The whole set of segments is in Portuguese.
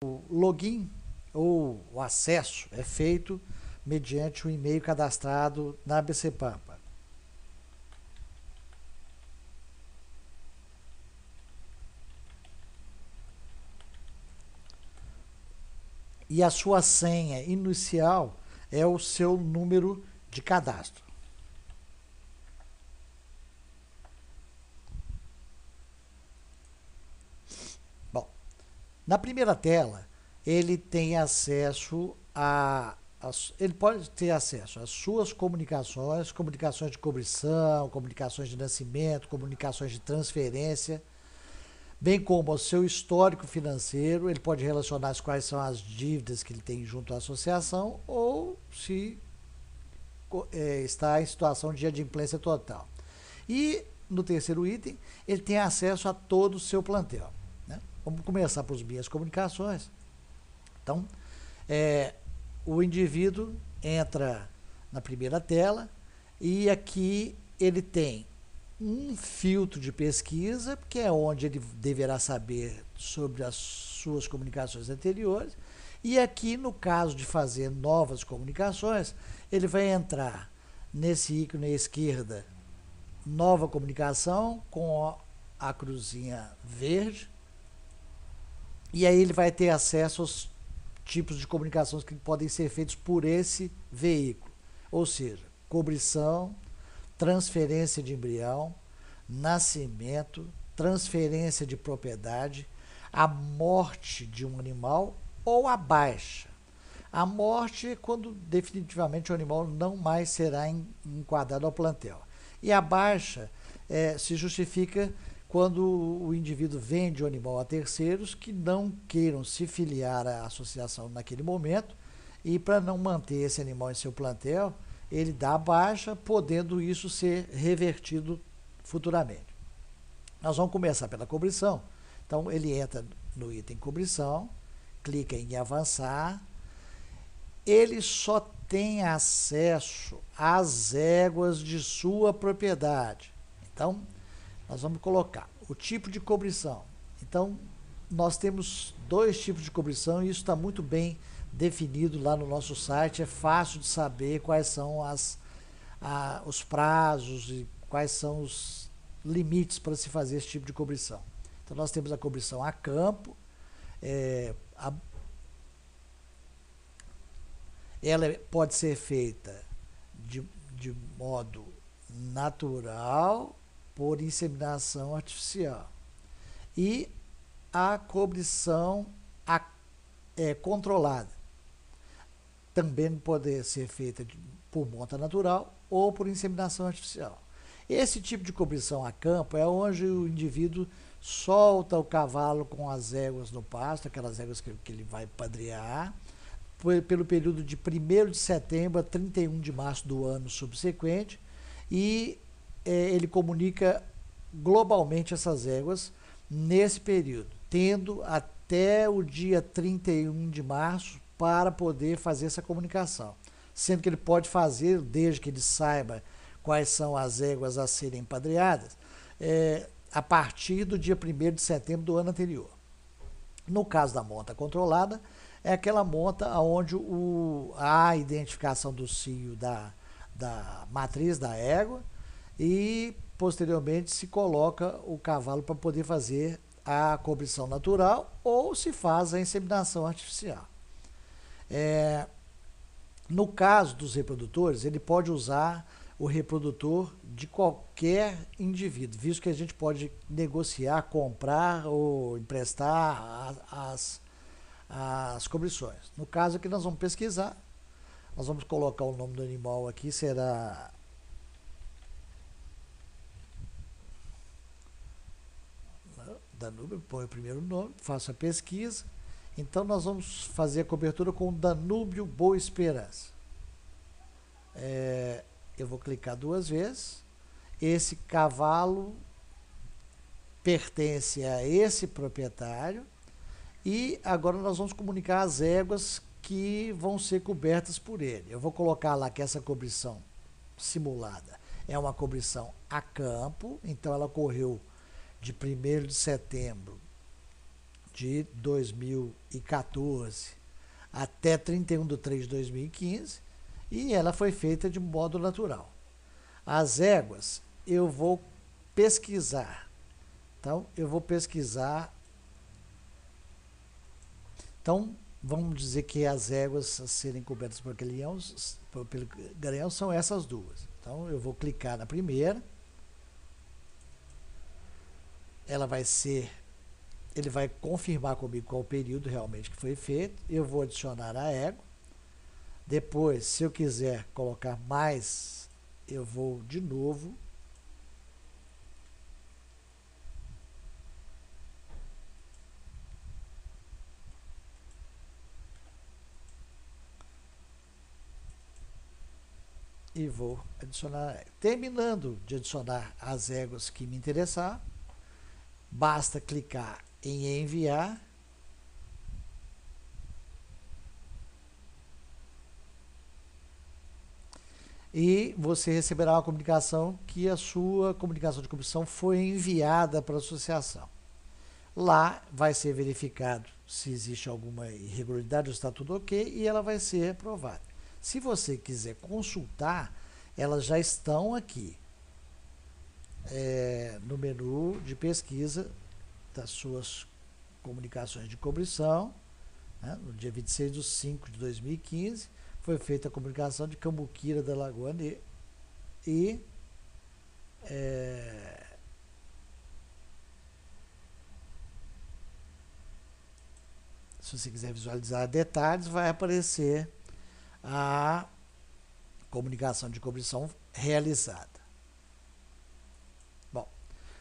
O login ou o acesso é feito mediante o e-mail cadastrado na ABC Pampa. E a sua senha inicial é o seu número de cadastro. Bom, na primeira tela, ele tem acesso ele pode ter acesso às suas comunicações, comunicações de cobrição, comunicações de nascimento, comunicações de transferência, bem como ao seu histórico financeiro. Ele pode relacionar quais são as dívidas que ele tem junto à associação ou se está em situação de adimplência total. E no terceiro item, ele tem acesso a todo o seu plantel. Né? Vamos começar por minhas comunicações. Então, o indivíduo entra na primeira tela e aqui ele tem um filtro de pesquisa, que é onde ele deverá saber sobre as suas comunicações anteriores. E aqui, no caso de fazer novas comunicações, ele vai entrar nesse ícone à esquerda, nova comunicação, com a cruzinha verde. E aí ele vai ter acesso aos tipos de comunicações que podem ser feitos por esse veículo. Ou seja, cobrição, transferência de embrião, nascimento, transferência de propriedade, a morte de um animal ou a baixa. A morte é quando definitivamente o animal não mais será enquadrado ao plantel. E a baixa se justifica quando o indivíduo vende o animal a terceiros que não queiram se filiar à associação naquele momento, e para não manter esse animal em seu plantel, ele dá a baixa, podendo isso ser revertido futuramente. Nós vamos começar pela cobrição. Então, ele entra no item cobrição, clica em avançar. Ele só tem acesso às éguas de sua propriedade. Então, nós vamos colocar o tipo de cobrição. Então, nós temos dois tipos de cobrição e isso está muito bem definido lá no nosso site. É fácil de saber quais são os prazos e quais são os limites para se fazer esse tipo de cobrição. Então, nós temos a cobrição a campo. Ela pode ser feita de modo natural, por inseminação artificial. E a cobrição controlada também pode ser feita por monta natural ou por inseminação artificial. Esse tipo de cobrição a campo é onde o indivíduo solta o cavalo com as éguas no pasto, aquelas éguas que ele vai padrear, pelo período de 1º de setembro a 31 de março do ano subsequente, e ele comunica globalmente essas éguas nesse período, tendo até o dia 31 de março para poder fazer essa comunicação, sendo que ele pode fazer, desde que ele saiba quais são as éguas a serem empadreadas, a partir do dia 1º de setembro do ano anterior. No caso da monta controlada, é aquela monta onde há a identificação do cio da matriz da égua e posteriormente se coloca o cavalo para poder fazer a cobrição natural ou se faz a inseminação artificial. No caso dos reprodutores, ele pode usar o reprodutor de qualquer indivíduo, visto que a gente pode negociar, comprar ou emprestar as cobrições. No caso aqui nós vamos pesquisar, nós vamos colocar o nome do animal aqui, será Danúbio, põe o primeiro nome, faço a pesquisa. Então nós vamos fazer a cobertura com Danúbio Boa Esperança. Eu vou clicar 2 vezes. Esse cavalo pertence a esse proprietário. E agora nós vamos comunicar as éguas que vão ser cobertas por ele. Eu vou colocar lá que essa cobrição simulada é uma cobrição a campo, então ela ocorreu de 1º de setembro de 2014 até 31/3/2015, e ela foi feita de modo natural. As éguas eu vou pesquisar. Então, eu vou pesquisar. Então, vamos dizer que as éguas a serem cobertas pelo garanhão são essas duas. Então, eu vou clicar na primeira. Ele vai confirmar comigo qual o período realmente que foi feito. Eu vou adicionar a égua. Depois, se eu quiser colocar mais, eu vou de novo. E vou adicionar a égua. Terminando de adicionar as éguas que me interessar, basta clicar em enviar. E você receberá uma comunicação que a sua comunicação de cobrição foi enviada para a associação. Lá vai ser verificado se existe alguma irregularidade ou se está tudo ok, e ela vai ser aprovada. Se você quiser consultar, elas já estão aqui no menu de pesquisa das suas comunicações de cobrição. Né? No dia 26/5/2015, foi feita a comunicação de Cambuquira da Lagoa e se você quiser visualizar detalhes, vai aparecer a comunicação de cobrição realizada. Bom,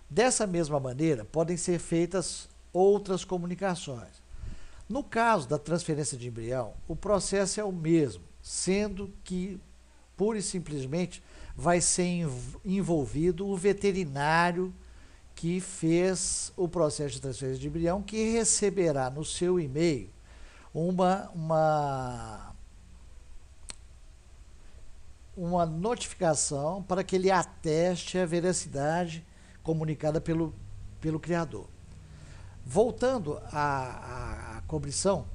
dessa mesma maneira, podem ser feitas outras comunicações. No caso da transferência de embrião, o processo é o mesmo, sendo que, pura e simplesmente, vai ser envolvido o veterinário que fez o processo de transferência de embrião, que receberá no seu e-mail uma notificação para que ele ateste a veracidade comunicada pelo criador. Voltando à cobrição,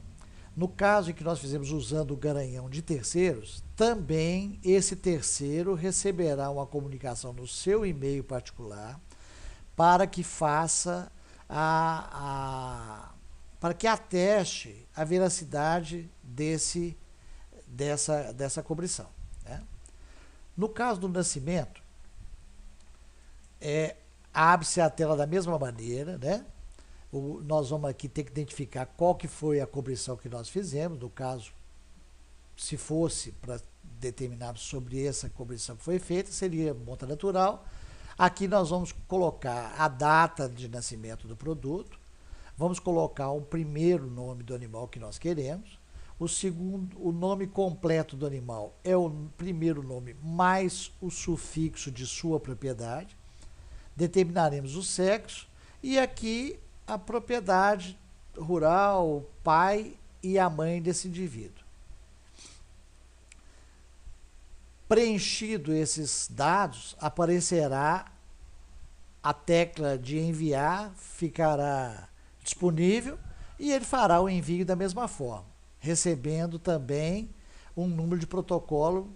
no caso em que nós fizemos usando o garanhão de terceiros, também esse terceiro receberá uma comunicação no seu e-mail particular para que faça para que ateste a veracidade dessa cobrição. Né? No caso do nascimento, abre-se a tela da mesma maneira, né? Nós vamos aqui ter que identificar qual que foi a cobrição que nós fizemos. No caso, se fosse para determinar sobre essa cobrição que foi feita, seria monta natural. Aqui nós vamos colocar a data de nascimento do produto, vamos colocar o primeiro nome do animal que nós queremos, o nome completo do animal é o primeiro nome mais o sufixo de sua propriedade, determinaremos o sexo e aqui a propriedade rural, o pai e a mãe desse indivíduo. Preenchido esses dados, aparecerá a tecla de enviar, ficará disponível e ele fará o envio da mesma forma, recebendo também um número de protocolo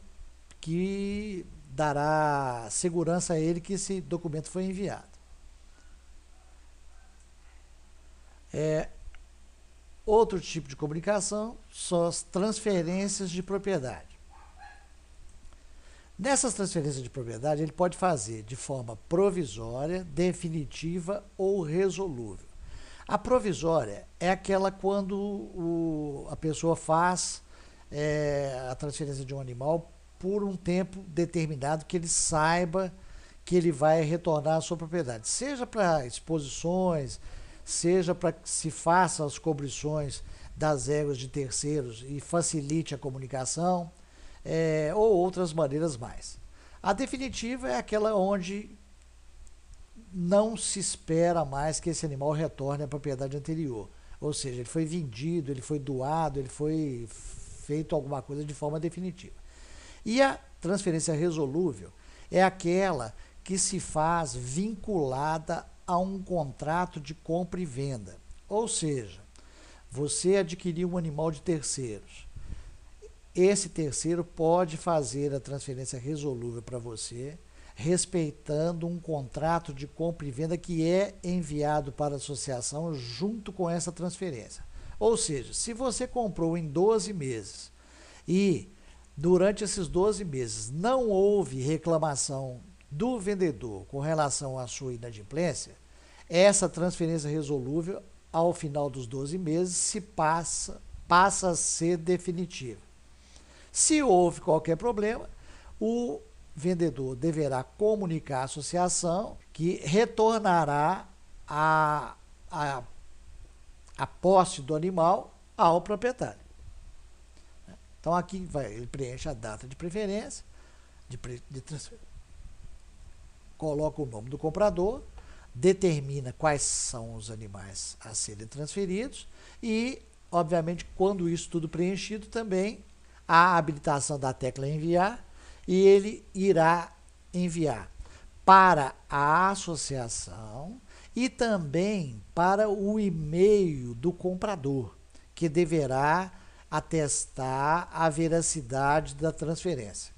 que dará segurança a ele que esse documento foi enviado. Outro tipo de comunicação são as transferências de propriedade. Nessas transferências de propriedade, ele pode fazer de forma provisória, definitiva ou resolúvel. A provisória é aquela quando a pessoa faz a transferência de um animal por um tempo determinado que ele saiba que ele vai retornar à sua propriedade, seja para exposições, seja para que se faça as cobrições das éguas de terceiros e facilite a comunicação, ou outras maneiras mais. A definitiva é aquela onde não se espera mais que esse animal retorne à propriedade anterior, ou seja, ele foi vendido, ele foi doado, ele foi feito alguma coisa de forma definitiva. E a transferência resolúvel é aquela que se faz vinculada a um contrato de compra e venda, Ou seja, você adquiriu um animal de terceiros. Esse terceiro pode fazer a transferência resolúvel para você, respeitando um contrato de compra e venda que é enviado para a associação junto com essa transferência. Ou seja, se você comprou em 12 meses e durante esses 12 meses não houve reclamação do vendedor com relação à sua inadimplência, essa transferência resolúvel, ao final dos 12 meses, passa a ser definitiva. Se houve qualquer problema, o vendedor deverá comunicar à associação que retornará a posse do animal ao proprietário. Então aqui ele preenche a data de preferência, de transferência, coloca o nome do comprador, determina quais são os animais a serem transferidos e, obviamente, quando isso tudo preenchido, também a habilitação da tecla enviar e ele irá enviar para a associação e também para o e-mail do comprador, que deverá atestar a veracidade da transferência.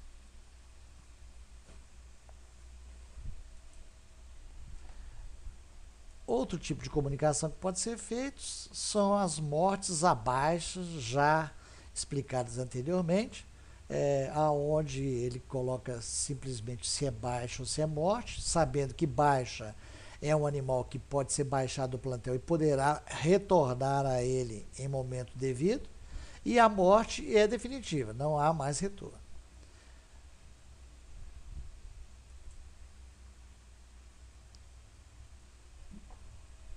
Outro tipo de comunicação que pode ser feito são as mortes abaixo, já explicadas anteriormente, aonde ele coloca simplesmente se é baixa ou se é morte, sabendo que baixa é um animal que pode ser baixado do plantel e poderá retornar a ele em momento devido, e a morte é definitiva, não há mais retorno.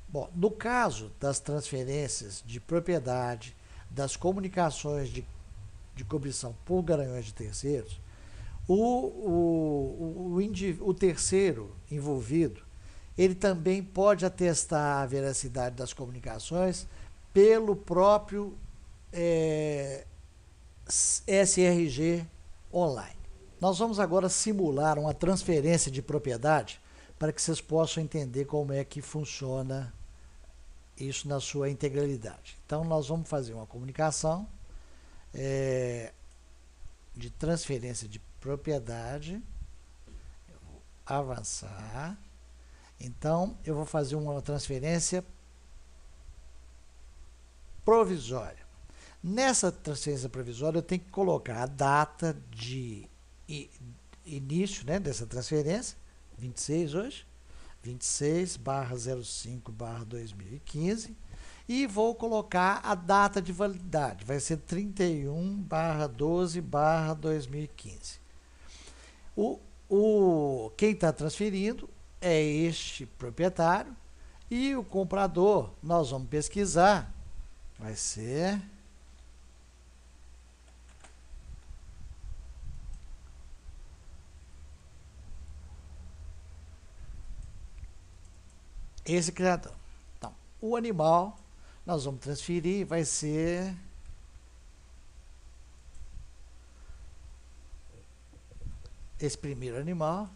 Bom, no caso das transferências de propriedade, das comunicações de cobrição por garanhões de terceiros, o terceiro envolvido, ele também pode atestar a veracidade das comunicações pelo próprio SRG online. Nós vamos agora simular uma transferência de propriedade para que vocês possam entender como é que funciona isso na sua integralidade. Então, nós vamos fazer uma comunicação de transferência de propriedade. Eu vou avançar. Então, eu vou fazer uma transferência provisória. Nessa transferência provisória, eu tenho que colocar a data de início, né, dessa transferência, 26 hoje, 26/05/2015, e vou colocar a data de validade, vai ser 31/12/2015. Quem está transferindo é este proprietário, e o comprador, nós vamos pesquisar, vai ser esse criador. Então, o animal, nós vamos transferir, vai ser esse primeiro animal.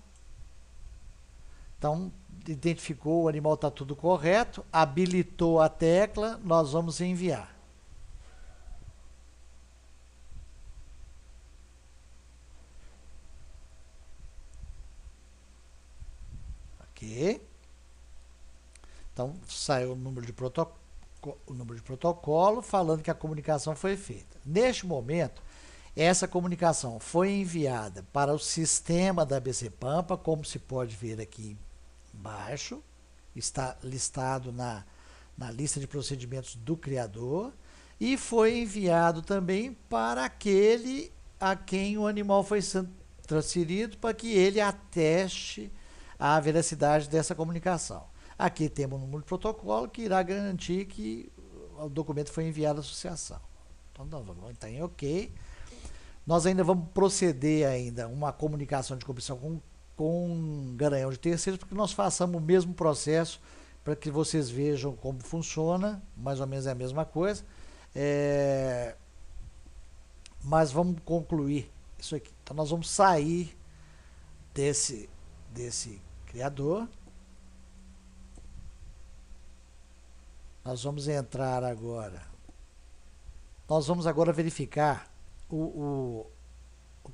Então, identificou, o animal está tudo correto, habilitou a tecla, nós vamos enviar. Ok. Então, saiu o número de protocolo falando que a comunicação foi feita. Neste momento, essa comunicação foi enviada para o sistema da ABC Pampa, como se pode ver aqui embaixo, está listado na lista de procedimentos do criador, e foi enviado também para aquele a quem o animal foi transferido, para que ele ateste a veracidade dessa comunicação. Aqui temos um número de protocolo que irá garantir que o documento foi enviado à associação. Então, nós vamos estar em OK. Nós ainda vamos proceder ainda uma comunicação de cobrição com garanhão de terceiros, porque nós façamos o mesmo processo para que vocês vejam como funciona, mais ou menos é a mesma coisa. Mas vamos concluir isso aqui. Então, nós vamos sair desse criador. Nós vamos entrar agora. Nós vamos agora verificar o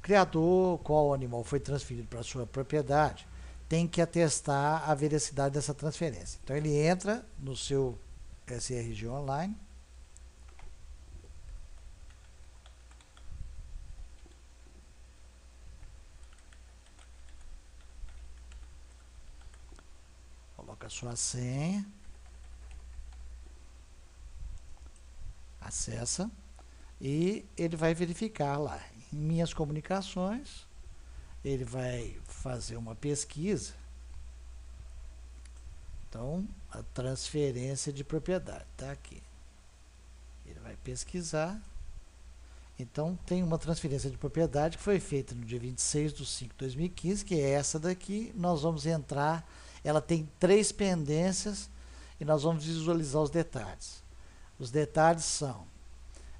criador, qual animal foi transferido para a sua propriedade, tem que atestar a veracidade dessa transferência. Então ele entra no seu SRG Online. Coloca a sua senha. Acessa. E ele vai verificar lá. Em minhas comunicações, ele vai fazer uma pesquisa. Então, a transferência de propriedade está aqui. Ele vai pesquisar. Então, tem uma transferência de propriedade que foi feita no dia 26/5/2015, que é essa daqui. Nós vamos entrar, ela tem 3 pendências e nós vamos visualizar os detalhes. Os detalhes são: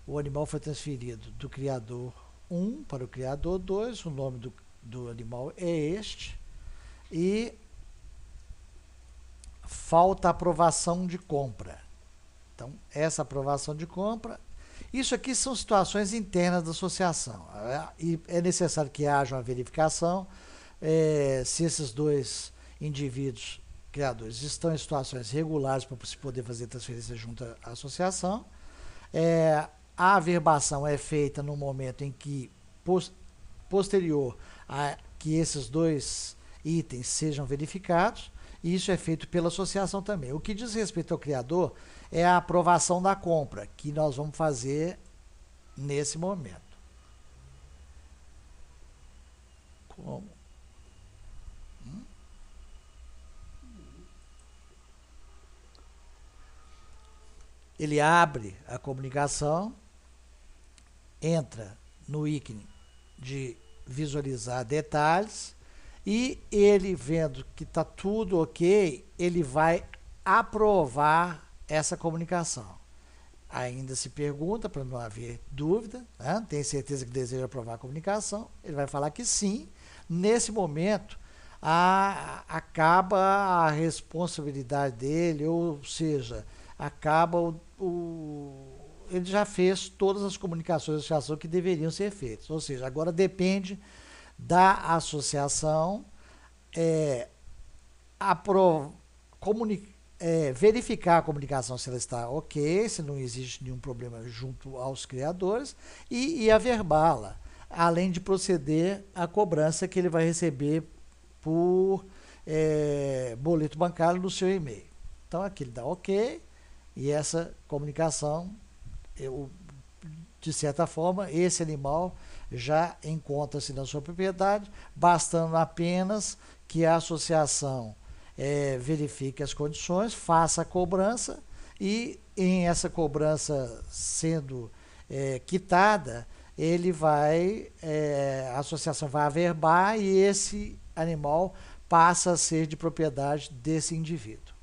o animal foi transferido do criador 1 para o criador 2, o nome do animal é este, e falta aprovação de compra. Então, essa aprovação de compra, isso aqui são situações internas da associação, e é necessário que haja uma verificação se esses 2 indivíduos criadores estão em situações regulares para se poder fazer transferência junto à associação. A averbação é feita no momento em que, posterior a que esses 2 itens sejam verificados, e isso é feito pela associação também. O que diz respeito ao criador é a aprovação da compra, que nós vamos fazer nesse momento. Como? Ele abre a comunicação, entra no ícone de visualizar detalhes e ele, vendo que está tudo ok, ele vai aprovar essa comunicação. Ainda se pergunta, para não haver dúvida, né? Tem certeza que deseja aprovar a comunicação, ele vai falar que sim. Nesse momento, acaba a responsabilidade dele, ou seja, acaba ele já fez todas as comunicações da associação que deveriam ser feitas. Ou seja, agora depende da associação verificar a comunicação se ela está ok, se não existe nenhum problema junto aos criadores, e averbá-la, além de proceder à cobrança que ele vai receber por boleto bancário no seu e-mail. Então aqui ele dá ok, e essa comunicação, de certa forma, esse animal já encontra-se na sua propriedade, bastando apenas que a associação verifique as condições, faça a cobrança, e em essa cobrança sendo quitada, a associação vai averbar e esse animal passa a ser de propriedade desse indivíduo.